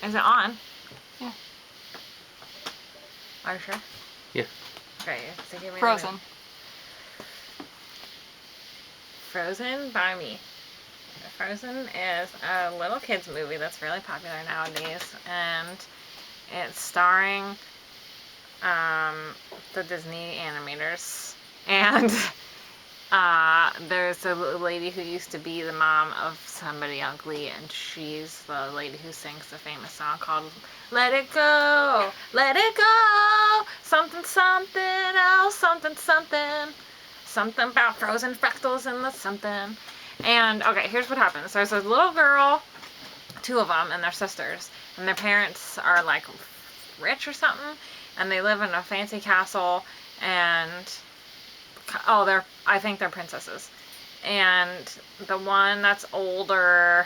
Is it on? Yeah. Are you sure? Yeah. Okay, so give me Frozen. Frozen by me. Frozen is a little kids movie that's really popular nowadays, and it's starring the Disney animators, and there's a lady who used to be the mom of somebody ugly, and she's the lady who sings the famous song called Let It Go, Let It Go, something something else, something something, something about frozen fractals and the something. And okay, here's what happens. There's a little girl, two of them, and they're sisters, and their parents are like rich or something, and they live in a fancy castle, and I think they're princesses. And the one that's older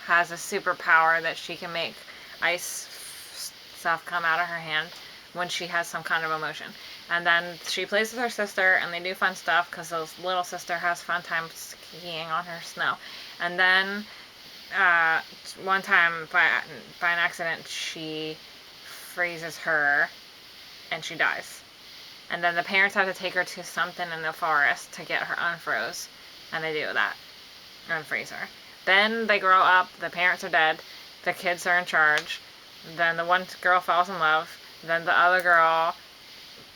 has a superpower that she can make ice stuff come out of her hand when she has some kind of emotion. And then she plays with her sister, and they do fun stuff because the little sister has fun time skiing on her snow. And then one time by an accident she freezes her and she dies. And then the parents have to take her to something in the forest to get her unfroze. And they do that. Unfreeze her. Then they grow up, the parents are dead, the kids are in charge. Then the one girl falls in love. Then the other girl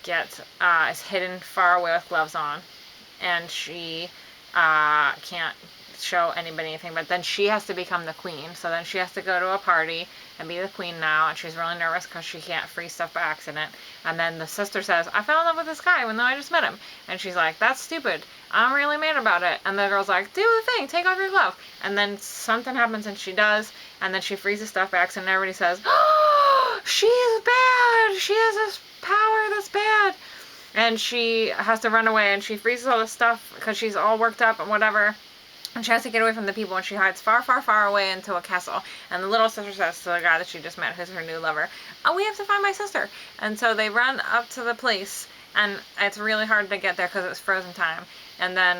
is hidden far away with gloves on. And she can't show anybody anything, but then she has to become the queen. So then she has to go to a party and be the queen now, and she's really nervous because she can't freeze stuff by accident. And then the sister says, I fell in love with this guy even though I just met him. And she's like, that's stupid. I'm really mad about it. And the girl's like, do the thing, take off your glove. And then something happens and she does, and then she freezes stuff by accident, and everybody says, oh, she is bad. She has this power that's bad. And she has to run away, and she freezes all this stuff because she's all worked up and whatever. And she has to get away from the people, and she hides far, far, far away into a castle. And the little sister says to the guy that she just met, who's her new lover, oh, we have to find my sister. And so they run up to the place, and it's really hard to get there because it's frozen time. And then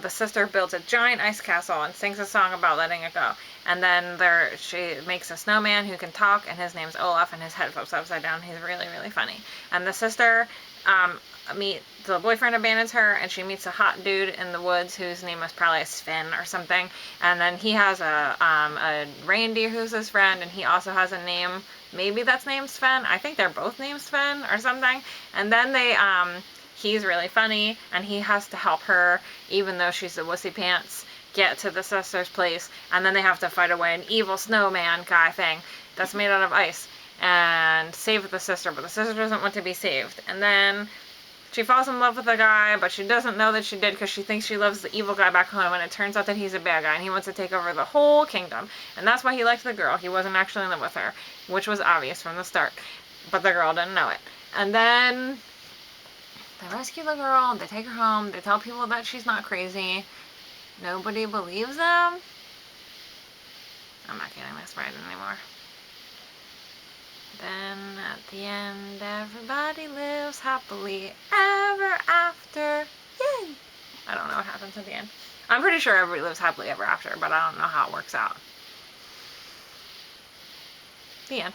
the sister builds a giant ice castle and sings a song about letting it go. And then she makes a snowman who can talk, and his name's Olaf, and his head flips upside down. He's really, really funny. And the sister the boyfriend abandons her, and she meets a hot dude in the woods whose name is probably Sven or something. And then he has a reindeer who's his friend, and he also has a name. Maybe that's named Sven. I think they're both named Sven or something. And then he's really funny, and he has to help her, even though she's a wussy pants, get to the sister's place. And then they have to fight away an evil snowman guy thing that's made out of ice and save the sister, but the sister doesn't want to be saved. And then she falls in love with the guy, but she doesn't know that she did because she thinks she loves the evil guy back home, and it turns out that he's a bad guy, and he wants to take over the whole kingdom. And that's why he liked the girl. He wasn't actually in love with her, which was obvious from the start, but the girl didn't know it. And then they rescue the girl, they take her home, they tell people that she's not crazy. Nobody believes them. I'm not getting this right anymore. Then at the end, everybody lives happily ever after. Yay! I don't know what happens at the end. I'm pretty sure everybody lives happily ever after, but I don't know how it works out. The end.